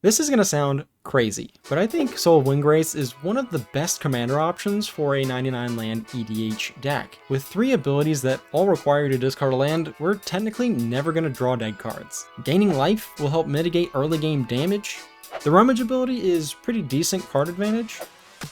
This is going to sound crazy, but I think Soul of Windgrace is one of the best commander options for a 99 land EDH deck. With 3 abilities that all require you to discard a land, we're technically never going to draw dead cards. Gaining life will help mitigate early game damage. The rummage ability is pretty decent card advantage,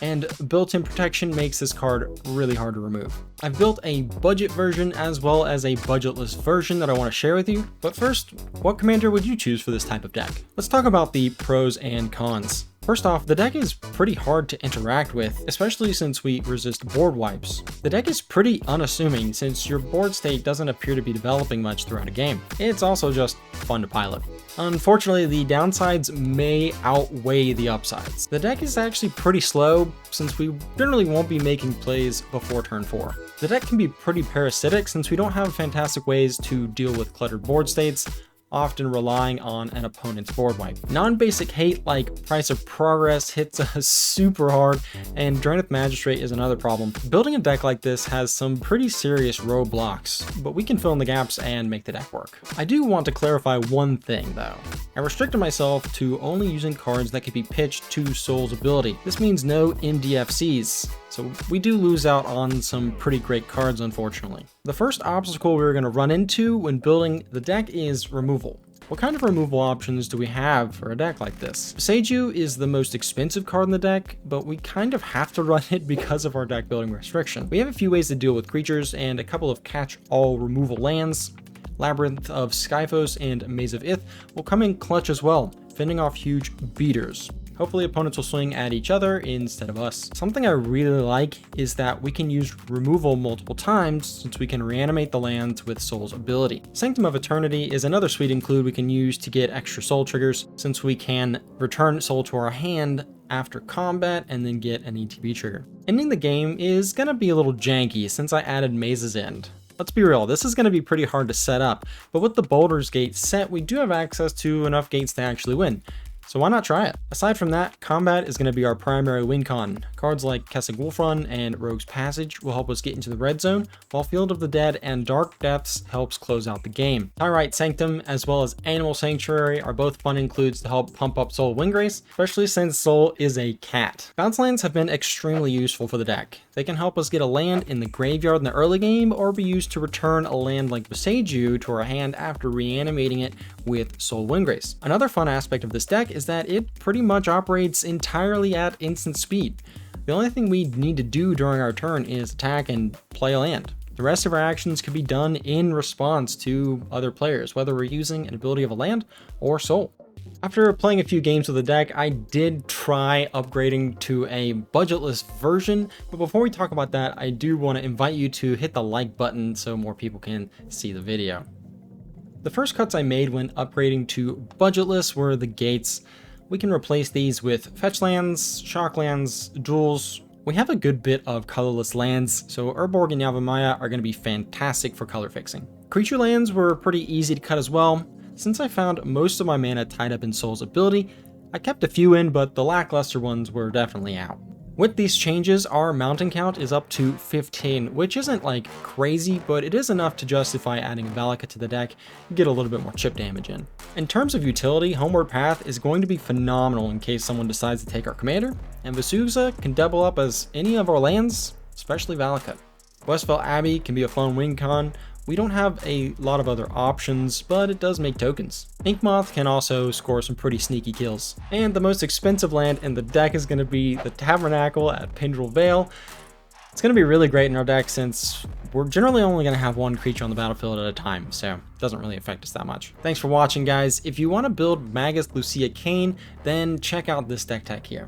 and built-in protection makes this card really hard to remove. I've built a budget version as well as a budgetless version that I want to share with you, but first, what commander would you choose for this type of deck? Let's talk about the pros and cons. First off, the deck is pretty hard to interact with, especially since we resist board wipes. The deck is pretty unassuming since your board state doesn't appear to be developing much throughout a game. It's also just fun to pilot. Unfortunately, the downsides may outweigh the upsides. The deck is actually pretty slow since we generally won't be making plays before turn 4. The deck can be pretty parasitic since we don't have fantastic ways to deal with cluttered board states, often relying on an opponent's board wipe. Non-basic hate like Price of Progress hits us super hard, and Draenith Magistrate is another problem. Building a deck like this has some pretty serious roadblocks, but we can fill in the gaps and make the deck work. I do want to clarify one thing though. I restricted myself to only using cards that can be pitched to Soul's ability. This means no NDFCs, so we do lose out on some pretty great cards unfortunately. The first obstacle we're going to run into when building the deck is removal. What kind of removal options do we have for a deck like this? Seiju is the most expensive card in the deck, but we kind of have to run it because of our deck building restriction. We have a few ways to deal with creatures and a couple of catch-all removal lands. Labyrinth of Skyphos and Maze of Ith will come in clutch as well, fending off huge beaters. Hopefully opponents will swing at each other instead of us. Something I really like is that we can use removal multiple times since we can reanimate the lands with Soul's ability. Sanctum of Eternity is another sweet include we can use to get extra Soul triggers since we can return Soul to our hand after combat and then get an ETB trigger. Ending the game is gonna be a little janky since I added Maze's End. Let's be real, this is going to be pretty hard to set up, but with the Baldur's Gate set, we do have access to enough gates to actually win. So why not try it? Aside from that, combat is going to be our primary win con. Cards like Kessig Wolfrun and Rogue's Passage will help us get into the red zone, while Field of the Dead and Dark Depths helps close out the game. Tyrite Sanctum as well as Animal Sanctuary are both fun includes to help pump up Soul of Windgrace, especially since Soul is a cat. Bounce lands have been extremely useful for the deck. They can help us get a land in the graveyard in the early game or be used to return a land like Boseiju to our hand after reanimating it with Soul of Windgrace. Another fun aspect of this deck is that it pretty much operates entirely at instant speed. The only thing we need to do during our turn is attack and play a land. The rest of our actions can be done in response to other players, whether we're using an ability of a land or Soul. After playing a few games with the deck, I did try upgrading to a budgetless version, but before we talk about that, I do want to invite you to hit the like button so more people can see the video. The first cuts I made when upgrading to budgetless were the gates. We can replace these with fetch lands, shock lands, duels. We have a good bit of colorless lands, so Urborg and Yavimaya are going to be fantastic for color fixing. Creature lands were pretty easy to cut as well. Since I found most of my mana tied up in Soul's ability, I kept a few in, but the lackluster ones were definitely out. With these changes, our mountain count is up to 15, which isn't like crazy, but it is enough to justify adding Valakut to the deck and get a little bit more chip damage in. In terms of utility, Homeward Path is going to be phenomenal in case someone decides to take our commander, and Vesuvius can double up as any of our lands, especially Valakut. Westvale Abbey can be a fun win con. We don't have a lot of other options, but it does make tokens. Inkmoth can also score some pretty sneaky kills. And the most expensive land in the deck is going to be the Tabernacle at Pendrell Vale. It's going to be really great in our deck since we're generally only going to have one creature on the battlefield at a time, so it doesn't really affect us that much. Thanks for watching, guys. If you want to build Magus Lucia Kane, then check out this deck tech here.